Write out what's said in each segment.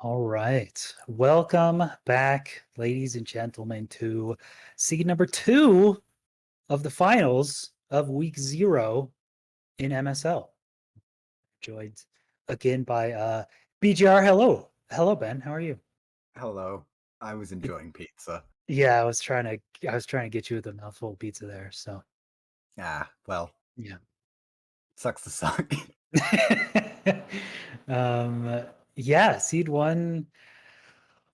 All right. Welcome back, ladies and gentlemen, to seed number 2 of the finals of week 0 in MSL. Joined again by BGR. Hello. Hello, Ben. How are you? Hello. I was enjoying pizza. Yeah, I was trying to get you with a mouthful of pizza there. So Well, yeah. sucks to suck. um yeah, seed 1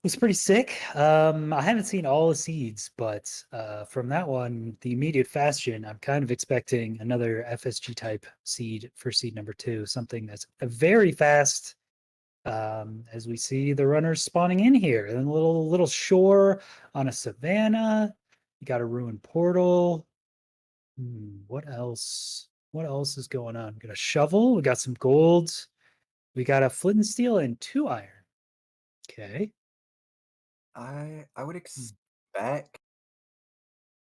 was pretty sick. I haven't seen all the seeds, but from that one, the immediate fashion, I'm kind of expecting another FSG type seed for seed number 2, something that's a very fast. As we see the runners spawning in here, and a little shore on a savanna. You got a ruined portal. What else? What else is going on? We got a shovel. We got some gold. We got a flint and steel and 2 iron. Okay. I would expect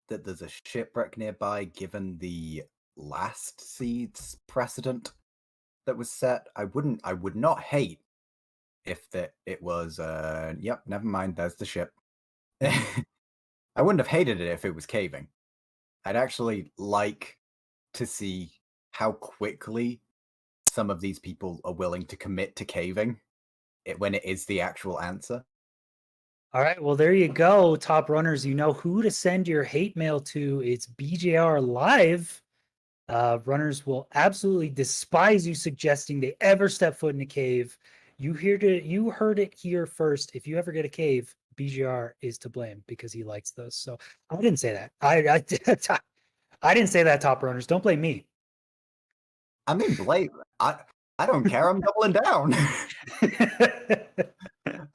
that there's a shipwreck nearby given the last seed's precedent that was set. I would not hate if that it was yep, never mind, there's the ship. Mhm. I wouldn't have hated it if it was caving. I'd actually like to see how quickly some of these people are willing to commit to caving when it is the actual answer. All right, well, there you go, top runners. You know who to send your hate mail to. It's BJR Live. Runners will absolutely despise you suggesting they ever step foot in a cave. You heard it here first. If you ever get a cave, BGR is to blame because he likes those. So I didn't say that. I didn't say that, top runners. Don't blame me. I mean, Blake, I don't care. I'm doubling down. I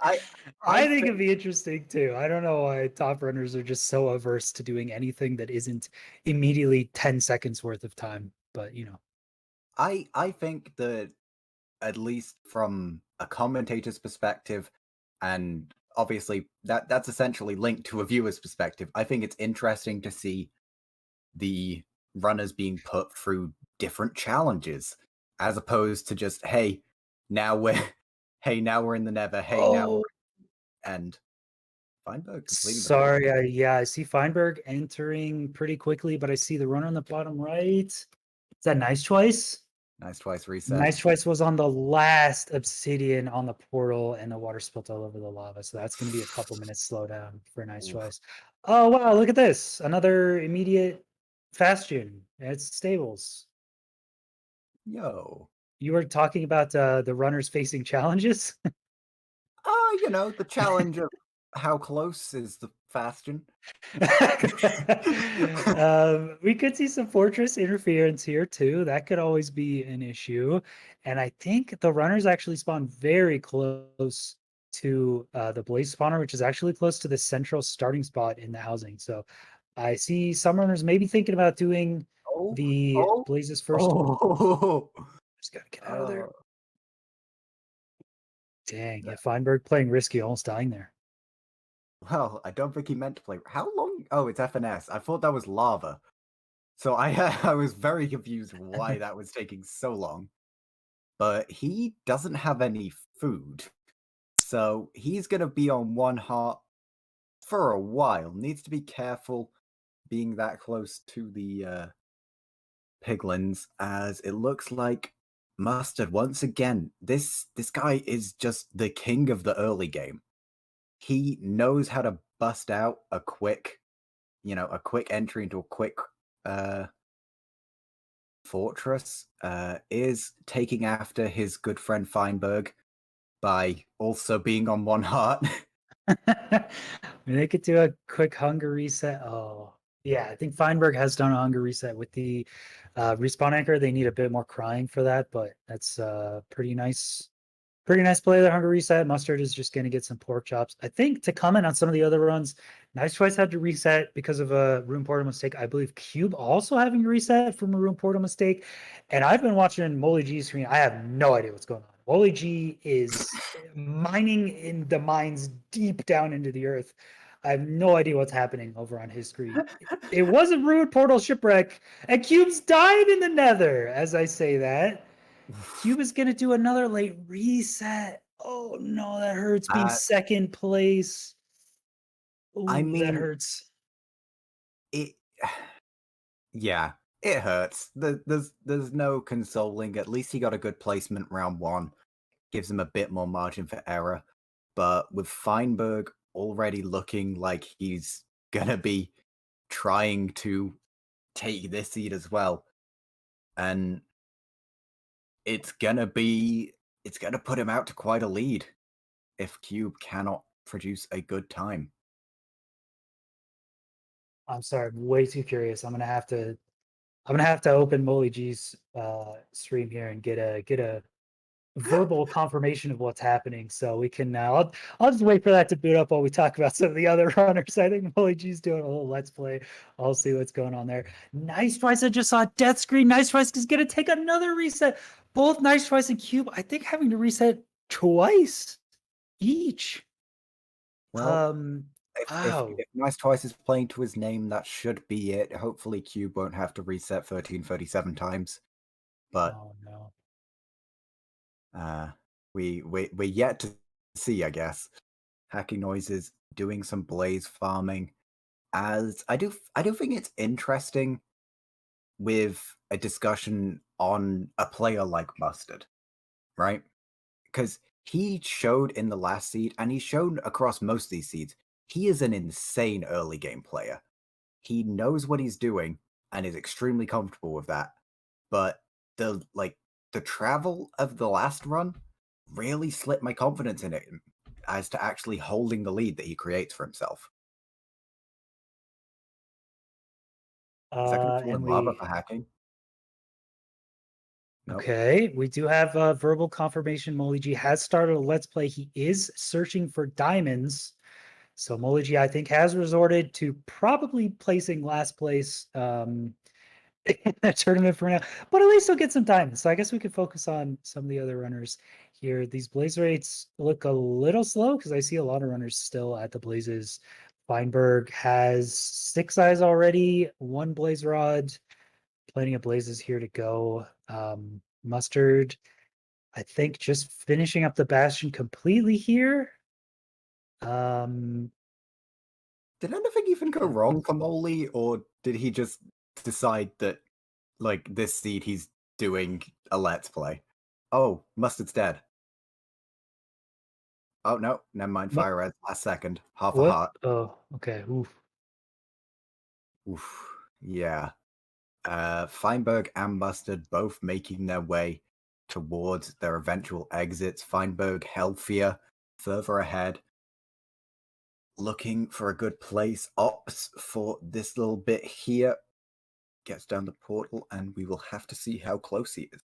I I think think it'd be interesting too. I don't know why top runners are just so averse to doing anything that isn't immediately 10 seconds worth of time. But I think that at least from a commentator's perspective, and obviously that's essentially linked to a viewer's perspective. I think it's interesting to see the runners being put through different challenges as opposed to just now we're now we're in the nether, now we're oh, and Feinberg completing the portal. sorry. I see Feinberg entering pretty quickly, but I see the runner on the bottom right. Is that Nice Choice? Nice twice reset. Nice Choice was on the last obsidian on the portal, and the water spilt all over the lava. So that's going to be a couple minutes slowdown for Nice Oof. Choice. Oh, wow. Look at this. Another immediate Fastion. It's stables. Yo. You were talking about the runners facing challenges. The challenge of how close is the bastion? We could see some fortress interference here too. That could always be an issue. And I think the runners actually spawn very close to the blaze spawner, which is actually close to the central starting spot in the housing. So I see some runners maybe thinking about doing Oh, the oh, blazes first. oh. Just gotta get out of there. Uh, Dang, yeah, Feinberg playing risky, almost dying there. well, I don't think he meant to play. How long? Oh, it's FNS. I thought that was lava. So I I was very confused why that was taking so long. But he doesn't have any food. So he's gonna be on one heart for a while. Needs to be careful being that close to the piglins, as it looks like Mustard once again. This guy is just the king of the early game. He knows how to bust out a quick entry into a quick uh fortress. Is taking after his good friend Feinberg by also being on one heart. They could do a quick hunger reset. Oh, yeah. I think Feinberg has done a hunger reset with the respawn anchor. They need a bit more crying for that, but that's pretty nice. Pretty nice play there, hunger reset. Mustard is just going to get some pork chops. I think to comment on some of the other runs, Nice Choice had to reset because of a room portal mistake. I believe Cube also having a reset from a room portal mistake. And I've been watching Molly G's screen. I have no idea what's going on. Molly G is mining in the mines deep down into the earth. I have no idea what's happening over on his screen. It was a ruined portal shipwreck, and Cube's died in the nether as I say that. Cube is going to do another late reset. Oh no, that hurts being Uh, second place. I Ooh, that mean, hurts. it. Yeah, it hurts. There's no consoling. At least he got a good placement round one. Gives him a bit more margin for error. But with Feinberg already looking like he's gonna be trying to take this seed as well, and it's gonna be it's gonna put him out to quite a lead if Cube cannot produce a good time. I'm sorry, I'm way too curious. I'm gonna have to open Molly G's stream here and get a verbal confirmation of what's happening, so we can. I'll just wait for that to boot up while we talk about some of the other runners. I think Molly G's doing a little let's play. I'll see what's going on there. Nice Twice. I just saw Death Screen. Nice Twice is gonna take another reset. Both Nice Twice and Cube, I think, having to reset twice each. Well, Um. if Wow. Nice Twice is playing to his name, that should be it. Hopefully, Cube won't have to reset 1337 times. But Oh no. uh, we're yet to see, I guess. Hacking Noises doing some blaze farming. As I do think it's interesting with a discussion on a player like Mustard, right? Because he showed in the last seed, and he's shown across most of these seeds, he is an insane early game player. He knows what he's doing and is extremely comfortable with that. But the travel of the last run really slipped my confidence in it as to actually holding the lead that he creates for himself. Is that going to fall And in lava we for hacking? Nope. Okay, we do have verbal confirmation. Moliji has started a let's play. He is searching for diamonds. So Moliji, I think, has resorted to probably placing last place in the tournament for now, but at least he'll get some diamonds. So I guess we could focus on some of the other runners here. These blaze rates look a little slow because I see a lot of runners still at the blazes. Feinberg has 6 eyes already, 1 blaze rod, plenty of blazes here to go. Mustard, I think, just finishing up the bastion completely here. Um, Did anything even go yeah. wrong for Molly, or did he just decide that, like, this seed he's doing a let's play? Oh, Mustard's dead. Oh no, never mind. What? Fire red last second, half a What? heart. Oh, okay. Oof. Oof. Yeah. Feinberg and Mustard both making their way towards their eventual exits. Feinberg healthier, further ahead, looking for a good place. Opts for this little bit here, gets down the portal, and we will have to see how close he is.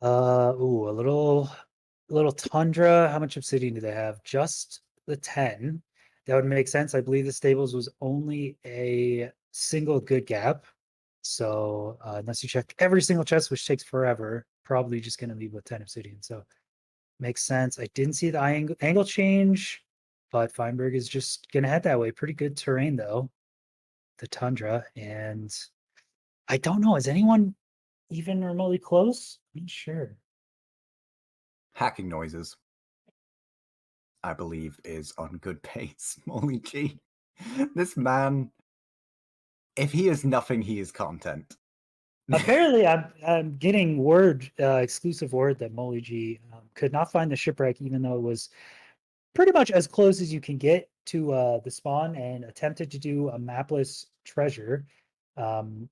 Ooh, a little tundra. How much obsidian do they have? Just the 10. That would make sense. I believe the stables was only a single good gap. So unless you check every single chest, which takes forever, probably just gonna leave with 10 obsidian. So makes sense. I didn't see the angle change, but Feinberg is just gonna head that way. Pretty good terrain though, the tundra. And I don't know, is anyone even remotely close? I'm not sure. Hacking noises, I believe, is on good pace. Molly G. This man, if he is nothing, he is content. Apparently, I'm getting word, exclusive word that Molly G could not find the shipwreck, even though it was pretty much as close as you can get to the spawn, and attempted to do a mapless treasure,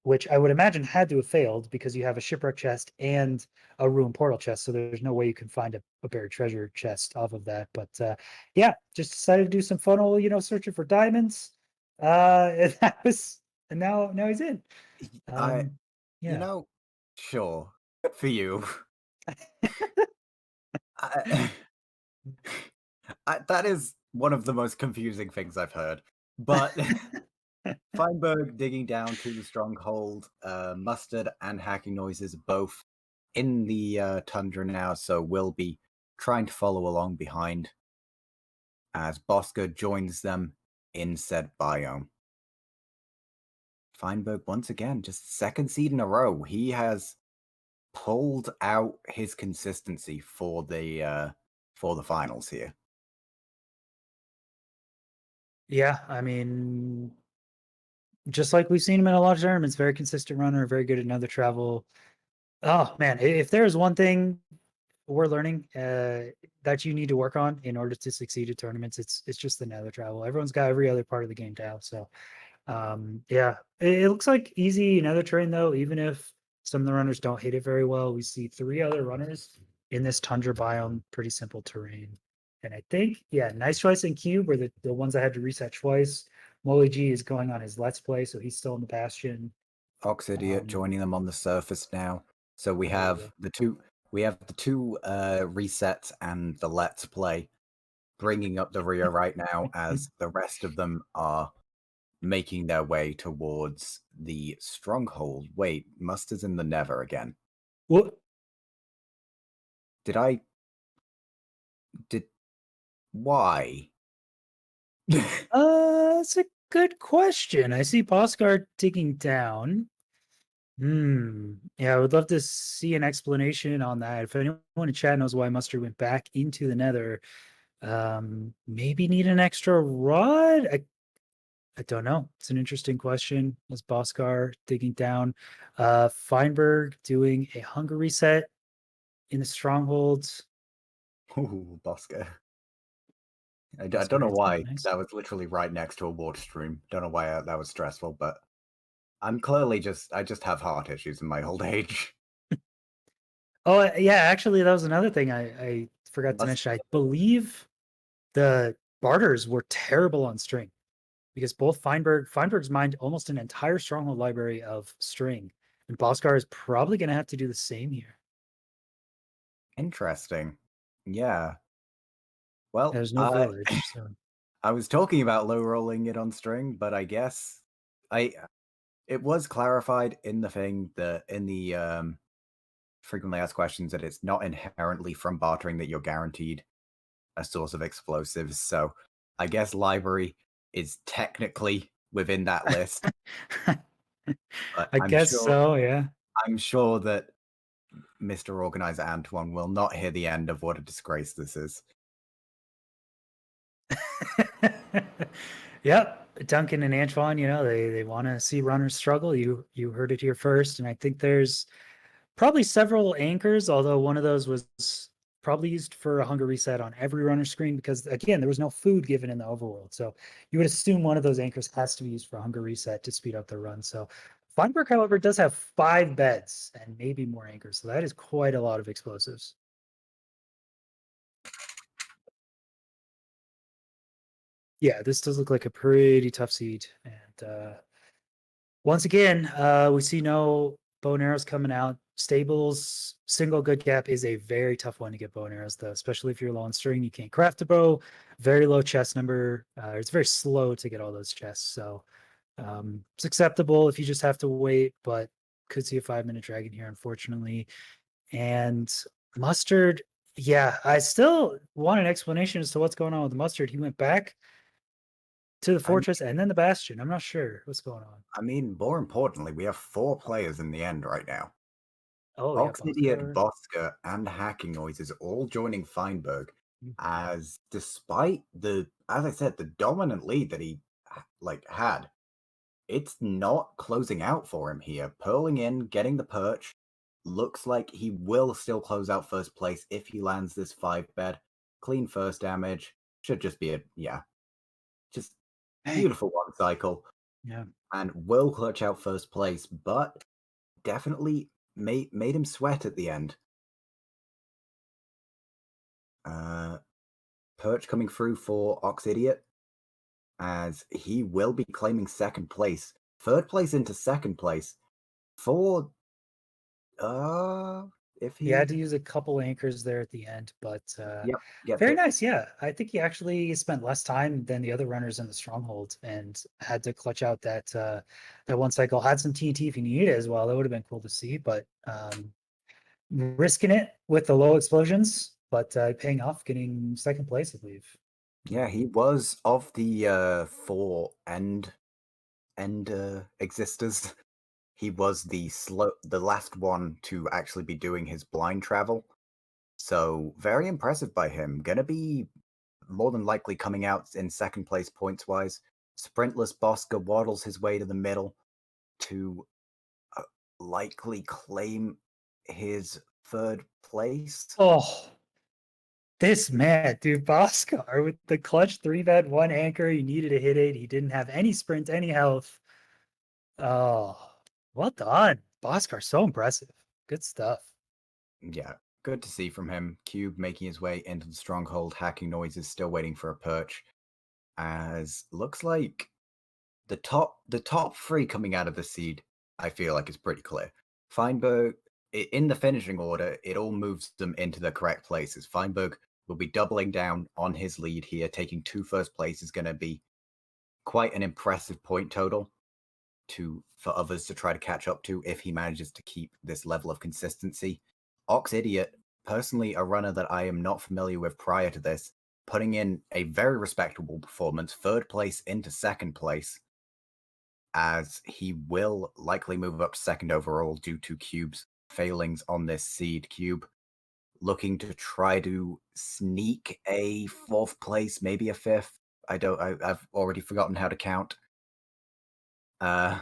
which I would imagine had to have failed because you have a shipwreck chest and a ruined portal chest, so there's no way you can find a buried treasure chest off of that. But yeah, just decided to do some funnel, searching for diamonds. And that was, and now he's in. I, Um, you yeah. know, sure, good for you. I, that is one of the most confusing things I've heard. But Feinberg digging down to the stronghold, Mustard and Hacking Noises both in the tundra now, so will be trying to follow along behind as Bosco joins them in said biome. Feinberg once again, just second seed in a row. He has pulled out his consistency for the finals here. Yeah, I mean, just like we've seen him in a lot of tournaments, very consistent runner, very good at another travel. Oh man, if there's one thing we're learning that you need to work on in order to succeed at tournaments, it's just the nether travel. Everyone's got every other part of the game down. So yeah, it looks like easy nether terrain though, even if some of the runners don't hit it very well. We see three other runners in this tundra biome, pretty simple terrain. And I think, yeah, Nice Choice and Cube were the ones that had to reset twice. Molly G is going on his Let's Play, so he's still in the Bastion. Oxidiot joining them on the surface now. So we There you have go. the two resets and the let's play bringing up the rear right now as the rest of them are making their way towards the stronghold. Wait, Mustard's in the Never again. What? Did I did why? That's a good question. I see Boskar digging down. Yeah, I would love to see an explanation on that. If anyone in chat knows why Mustard went back into the Nether, maybe need an extra rod. I don't know. It's an interesting question. Is Boskar digging down? Feinberg doing a hunger reset in the strongholds. Ooh, Bosco. I don't Boskar know hits me why. nice. That was literally right next to a water stream. Don't know why that was stressful, but I'm clearly I just have heart issues in my old age. Oh yeah, actually, that was another thing I forgot to Must mention. I believe the barters were terrible on string, because both Feinberg's mined almost an entire stronghold library of string, and Boskar is probably going to have to do the same here. Interesting. Yeah. Well, There's no village, so I was talking about low rolling it on string, but I guess I it was clarified in the thing that in the frequently asked questions that it's not inherently from bartering that you're guaranteed a source of explosives. So I guess library is technically within that list, but I guess so. Yeah. I'm sure that Mr. Organizer Antoine will not hear the end of what a disgrace this is. Yep. Duncan and Antoine, they want to see runners struggle. You heard it here first, and I think there's probably several anchors, although one of those was probably used for a hunger reset on every runner screen because, again, there was no food given in the overworld. So you would assume one of those anchors has to be used for a hunger reset to speed up the run. So Feinberg, however, does have 5 beds and maybe more anchors. So that is quite a lot of explosives. Yeah, this does look like a pretty tough seed. And once again, we see no bow and arrows coming out. Stables, single good gap is a very tough one to get bow and arrows, though, especially if you're low on string. You can't craft a bow. Very low chest number. It's very slow to get all those chests. So it's acceptable if you just have to wait, but could see a 5-minute dragon here, unfortunately. And Mustard, yeah, I still want an explanation as to what's going on with Mustard. He went back to the I mean, fortress and then the bastion. I'm not sure what's going on. more importantly, we have 4 players in the end right now. Oh yeah, Oxidiot, Boskar. Bosker, and Hacking Noises all joining Feinberg Mm. as despite as I said, the dominant lead that he had, it's not closing out for him here. Purling in, getting the perch, looks like he will still close out first place if he lands this 5-bed. Clean first damage. Should just be just Dang. beautiful one cycle. Yeah. And will clutch out first place, but definitely made him sweat at the end. Uh, Perch coming through for Oxidiot, as he will be claiming second place. Third place into second place for if He had he to use a couple anchors there at the end, but yep, gets very it. nice. Yeah. I think he actually spent less time than the other runners in the stronghold and had to clutch out that one cycle. Had some TNT if he needed it as well. That would have been cool to see, but risking it with the low explosions, but paying off, getting second place, I believe. Yeah, he was of the 4 end existers. he was the last one to actually be doing his blind travel. So very impressive by him. Gonna be more than likely coming out in second place points wise. Sprintless Bosca waddles his way to the middle to uh, likely claim his third place. Oh, this man, dude, Boscar with the clutch 3-bet 1 anchor. He needed to hit it. He didn't have any sprint, any health. Oh, well done. Boscar, so impressive. Good stuff. Yeah, good to see from him. Cube making his way into the stronghold, hacking noises, still waiting for a perch. As looks like the top three coming out of the seed, I feel like is pretty clear. Feinberg in the finishing order, it all moves them into the correct places. Feinberg will be doubling down on his lead here, taking 2 first place is going to be quite an impressive point total for others to try to catch up to if he manages to keep this level of consistency. Ox Idiot, personally a runner that I am not familiar with prior to this, putting in a very respectable performance, third place into second place, as he will likely move up to second overall due to Cube's failings on this seed. Cube looking to try to sneak a fourth place, maybe a fifth. I've already forgotten how to count. Yeah.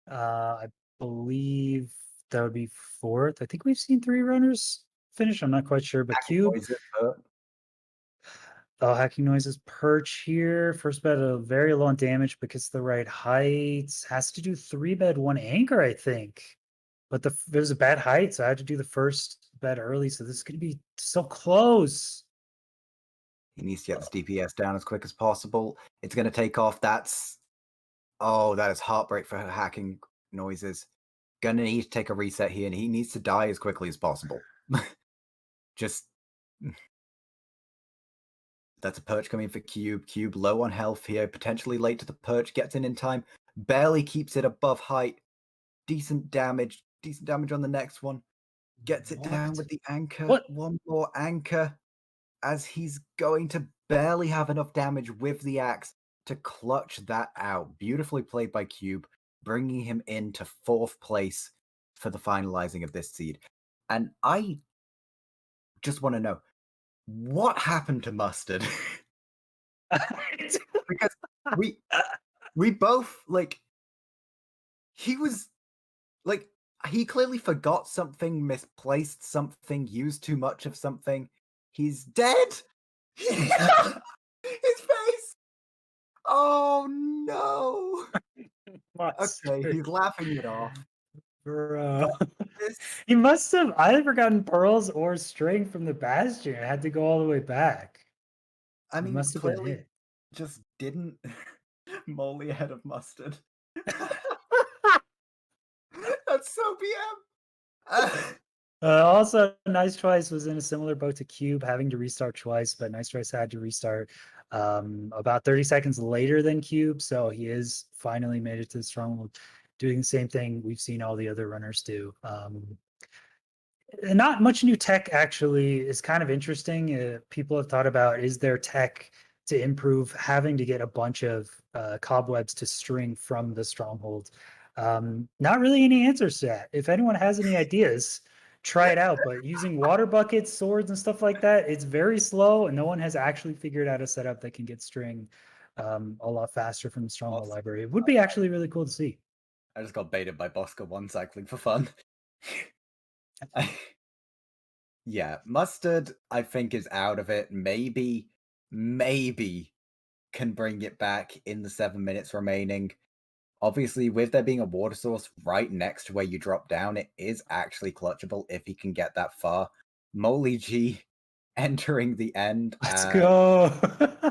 I believe that would be fourth. I think we've seen 3 runners finish. I'm not quite sure, but Cube, Noises, but oh, hacking noises perch here. First bet of very low on damage because the right height has to do 3-bet 1 anchor, I think. But there's a bad height, so I had to do the first bet early. So this is going to be so close. he needs to get this DPS down as quick as possible. It's going to take off. That is heartbreak for hacking noises. Gonna need to take a reset here, and he needs to die as quickly as possible. Just that's a perch coming for Cube. Cube low on health here, potentially late to the perch, gets in time, barely keeps it above height. Decent damage on the next one. Gets it down What? with the anchor. What? One more anchor, as he's going to barely have enough damage with the axe to clutch that out. Beautifully played by Cube, bringing him into fourth place for the finalizing of this seed. And I just want to know what happened to Mustard. Because we we both he was like he clearly forgot something, misplaced something, used too much of something. He's dead. His face. Oh no. Okay, Monster, he's laughing it off. bro. But this, He must have either gotten pearls or string from the bastion. Had to go all the way back. I He mean, must have been clearly hit. just didn't molly ahead of mustard. That's so BM. Also, Nice Twice was in a similar boat to Cube, having to restart twice, but Nice Twice had to restart about 30 seconds later than Cube, so he is finally made it to the stronghold, doing the same thing we've seen all the other runners do. Not much new tech actually is kind of interesting. People have thought about, is there tech to improve having to get a bunch of cobwebs to string from the stronghold? Not really any answers to that. If anyone has any ideas, try it out. But using water buckets, swords, and stuff like that, it's very slow, and no one has actually figured out a setup that can get string a lot faster from the stronghold Awesome. library. It would be actually really cool to see. I just got baited by Bosco one cycling for fun. Yeah, Mustard, I think, is out of it. Maybe can bring it back in the 7 minutes remaining. Obviously, with there being a water source right next to where you drop down, it is actually clutchable if he can get that far. Molly G entering the end. Let's go.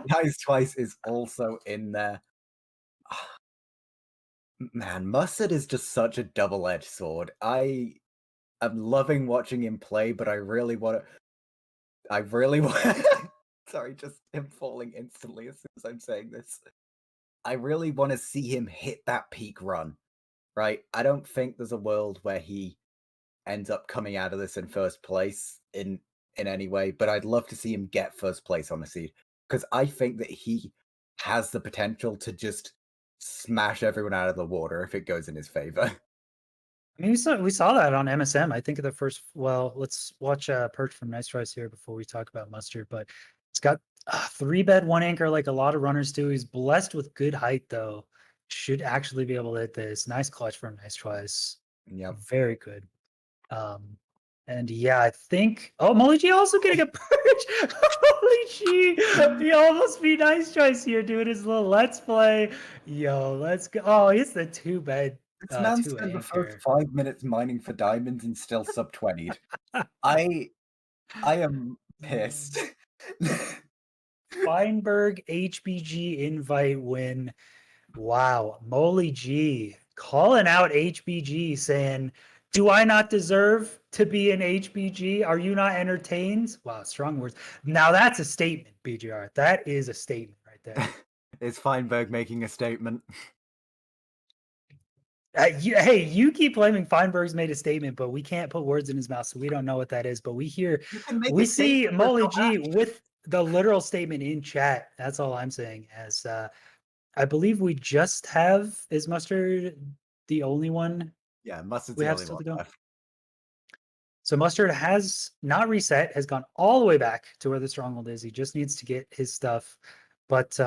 Nice Twice is also in there. Man, Mustard is just such a double-edged sword. I am loving watching him play, but I really want to. I really want. Sorry, just him falling instantly as soon as I'm saying this. I really want to see him hit that peak run, right? I don't think there's a world where he ends up coming out of this in first place in any way, but I'd love to see him get first place on the seed because I think that he has the potential to just smash everyone out of the water if it goes in his favor. I mean, we saw that on MSM. I think the first. Well, let's watch Perch from Nice Tries here before we talk about Mustard. But it's got 3-bed, 1 anchor, like a lot of runners do. He's blessed with good height, though. Should actually be able to hit this. Nice clutch from Nice Tries. Yep. Very good. And yeah, I think. Oh, Molly G also getting a perch. Holy G, he almost be Nice Tries here doing his little let's play. Yo, let's go. Oh, it's the 2-bed. This man Two spent the first anchor. 5 minutes mining for diamonds and still sub 20'd. I am pissed. Feinberg HBG invite win. Wow. Molly G calling out HBG saying, do I not deserve to be an HBG? Are you not entertained? Wow, strong words. Now that's a statement, BGR. That is a statement right there. Is Feinberg making a statement? Hey, you keep claiming Feinberg's made a statement, but we can't put words in his mouth, so we don't know what that is. But we see statement, but Molly not G action. with the literal statement in chat. That's all I'm saying. As I believe we just have is Mustard the only one Yeah, Mustard's we the have only still one to go. left. So Mustard has not reset, has gone all the way back to where the stronghold is. He just needs to get his stuff. But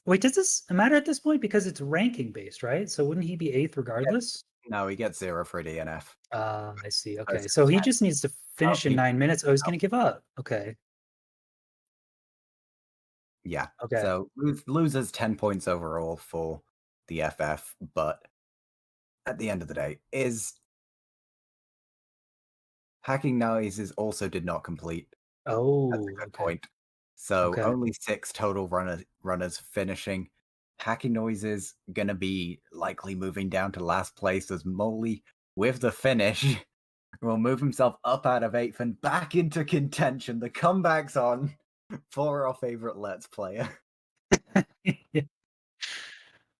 wait, does this matter at this point? Because it's ranking based, right? So wouldn't he be 8th regardless? No, he gets 0 for a DNF. I see. Okay. Because So he just needs to how finish in he 9 minutes. Oh, he's gonna give up. Okay. Yeah. Okay. So loses 10 points overall for the FF, but at the end of the day, is hacking noises also did not complete. That's a Oh, good okay. point. So Okay. only 6 total runners finishing. Hacking noises gonna be likely moving down to last place as Molly, with the finish, will move himself up out of 8th and back into contention. The comeback's on for our favorite Let's Player.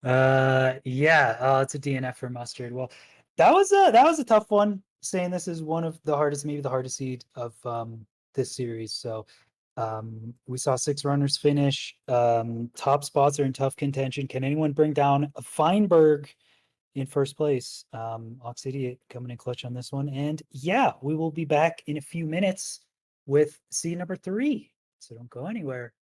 Yeah, it's a DNF for Mustard. Well, that was a tough one. Saying this is one of the hardest, maybe the hardest seed of this series. So we saw 6 runners finish. Top spots are in tough contention. Can anyone bring down a Feinberg in first place? Ox Idiot coming in clutch on this one. And yeah, we will be back in a few minutes with seed number 3. So don't go anywhere.